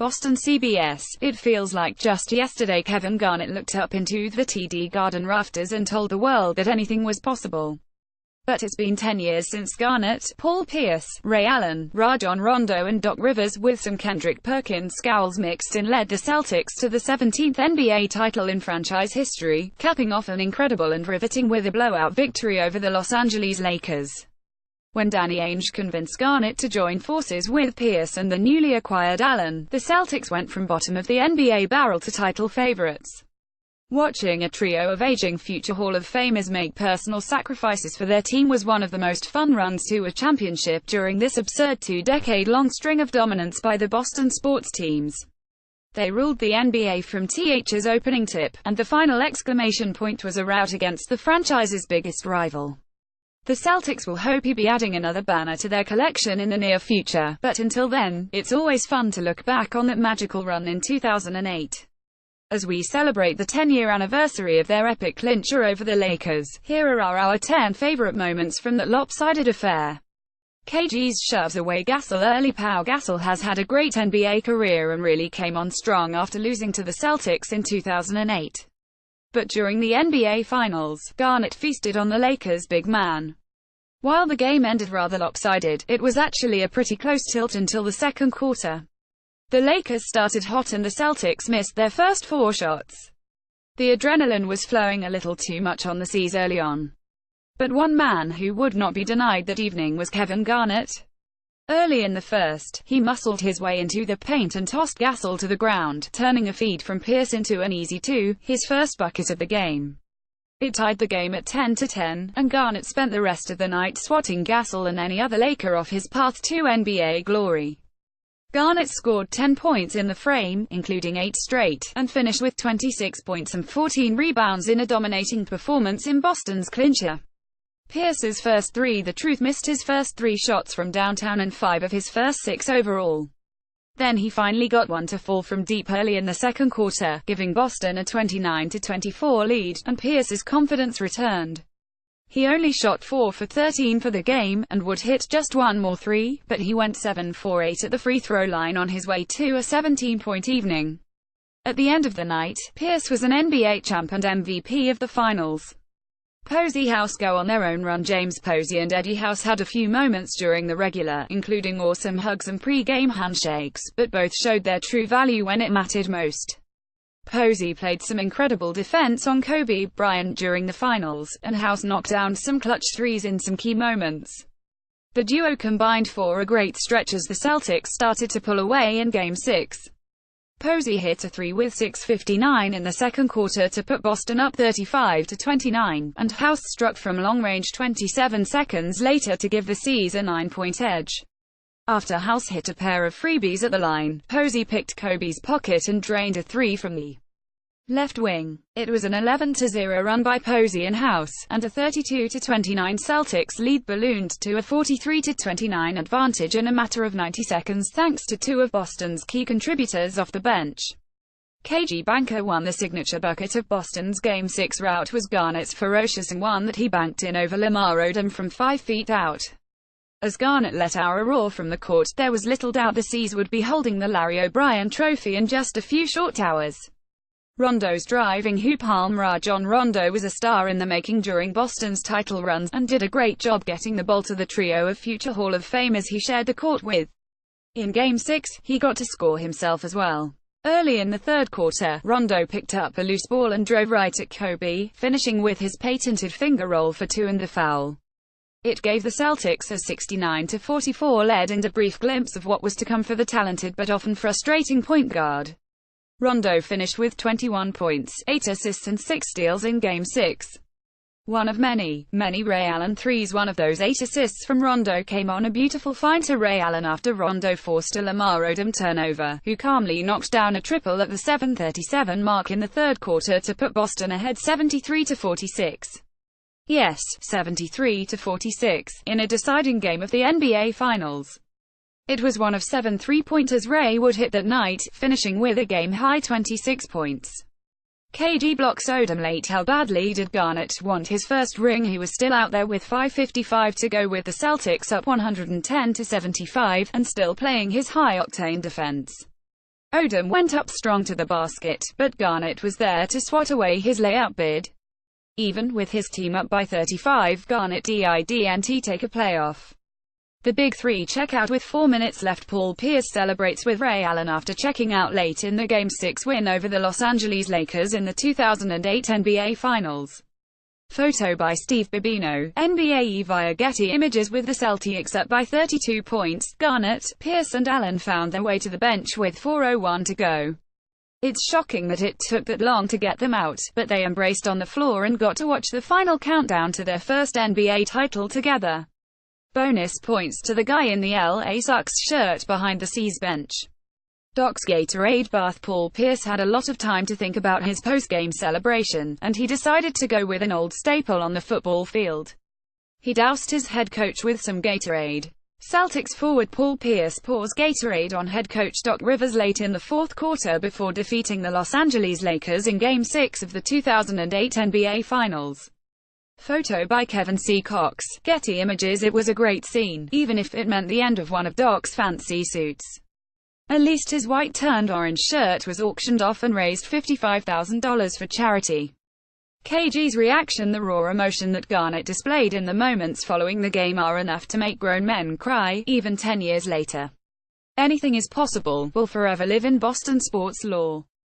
Boston CBS. It feels like just yesterday Kevin Garnett looked up into the TD Garden rafters and told the world that anything was possible. But it's been 10 years since Garnett, Paul Pierce, Ray Allen, Rajon Rondo and Doc Rivers with some Kendrick Perkins scowls mixed in led the Celtics to the 17th NBA title in franchise history, capping off an incredible and riveting with a blowout victory over the Los Angeles Lakers. When Danny Ainge convinced Garnett to join forces with Pierce and the newly acquired Allen, the Celtics went from bottom of the NBA barrel to title favorites. Watching a trio of aging future Hall of Famers make personal sacrifices for their team was one of the most fun runs to a championship during this absurd two-decade-long string of dominance by the Boston sports teams. They ruled the NBA from TH's opening tip, and the final exclamation point was a rout against the franchise's biggest rival. The Celtics will hope to be adding another banner to their collection in the near future, but until then, it's always fun to look back on that magical run in 2008. As we celebrate the 10-year anniversary of their epic clincher over the Lakers, here are our 10 favorite moments from that lopsided affair. KG's shoves away Gasol early. Pau Gasol has had a great NBA career and really came on strong after losing to the Celtics in 2008. But during the NBA Finals, Garnett feasted on the Lakers' big man. While the game ended rather lopsided, it was actually a pretty close tilt until the second quarter. The Lakers started hot and the Celtics missed their first 4 shots. The adrenaline was flowing a little too much on the C's early on. But one man who would not be denied that evening was Kevin Garnett. Early in the first, he muscled his way into the paint and tossed Gasol to the ground, turning a feed from Pierce into an easy 2, his first bucket of the game. It tied the game at 10-10, and Garnett spent the rest of the night swatting Gasol and any other Laker off his path to NBA glory. Garnett scored 10 points in the frame, including 8 straight, and finished with 26 points and 14 rebounds in a dominating performance in Boston's clincher. Pierce's first 3. The Truth missed his first 3 shots from downtown and 5 of his first 6 overall. Then he finally got one to fall from deep early in the second quarter, giving Boston a 29-24 lead, and Pierce's confidence returned. He only shot 4 for 13 for the game, and would hit just one more 3, but he went 7 for 8 at the free throw line on his way to a 17-point evening. At the end of the night, Pierce was an NBA champ and MVP of the finals. Posey House go on their own run. James Posey and Eddie House had a few moments during the regular, including awesome hugs and pre-game handshakes, but both showed their true value when it mattered most. Posey played some incredible defense on Kobe Bryant during the finals, and House knocked down some clutch threes in some key moments. The duo combined for a great stretch as the Celtics started to pull away in Game 6. Posey hit a 3 with 6:59 in the second quarter to put Boston up 35-29, and House struck from long range 27 seconds later to give the C's a 9-point edge. After House hit a pair of freebies at the line, Posey picked Kobe's pocket and drained a 3 from the left wing. It was an 11-0 run by Posey and House, and a 32-29 Celtics lead ballooned to a 43-29 advantage in a matter of 90 seconds thanks to 2 of Boston's key contributors off the bench. KG Banker won the signature bucket of Boston's Game 6 rout was Garnett's ferocious and one that he banked in over Lamar Odom from 5 feet out. As Garnett let out a roar from the court, there was little doubt the C's would be holding the Larry O'Brien Trophy in just a few short hours. Rondo's driving hoop palm. Rajon Rondo was a star in the making during Boston's title runs, and did a great job getting the ball to the trio of future Hall of Famers he shared the court with. In Game 6, he got to score himself as well. Early in the third quarter, Rondo picked up a loose ball and drove right at Kobe, finishing with his patented finger roll for 2 and the foul. It gave the Celtics a 69-44 lead and a brief glimpse of what was to come for the talented but often frustrating point guard. Rondo finished with 21 points, 8 assists and 6 steals in Game 6. One of many Ray Allen threes. One of those 8 assists from Rondo came on a beautiful find to Ray Allen after Rondo forced a Lamar Odom turnover, who calmly knocked down a triple at the 7:37 mark in the third quarter to put Boston ahead 73-46. Yes, 73-46, in a deciding game of the NBA Finals. It was one of 7 three-pointers Ray would hit that night, finishing with a game-high 26 points. KG blocks Odom late. How badly did Garnett want his first ring? He was still out there with 5:55 to go with the Celtics up 110-75, and still playing his high-octane defense. Odom went up strong to the basket, but Garnett was there to swat away his layup bid. Even with his team up by 35, Garnett didn't take a playoff. The Big Three check out with 4 minutes left. Paul Pierce celebrates with Ray Allen after checking out late in the Game 6 win over the Los Angeles Lakers in the 2008 NBA Finals. Photo by Steve Bibino, NBA via Getty Images. With the Celtics up by 32 points, Garnett, Pierce and Allen found their way to the bench with 4:01 to go. It's shocking that it took that long to get them out, but they embraced on the floor and got to watch the final countdown to their first NBA title together. Bonus points to the guy in the LA Sucks shirt behind the C's bench. Doc's Gatorade bath. Paul Pierce had a lot of time to think about his post-game celebration, and he decided to go with an old staple on the football field. He doused his head coach with some Gatorade. Celtics forward Paul Pierce pours Gatorade on head coach Doc Rivers late in the fourth quarter before defeating the Los Angeles Lakers in Game 6 of the 2008 NBA Finals. Photo by Kevin C. Cox, Getty Images. It was a great scene, even if it meant the end of one of Doc's fancy suits. At least his white-turned-orange shirt was auctioned off and raised $55,000 for charity. KG's reaction. The raw emotion that Garnett displayed in the moments following the game are enough to make grown men cry, even 10 years later. Anything is possible will forever live in Boston sports lore.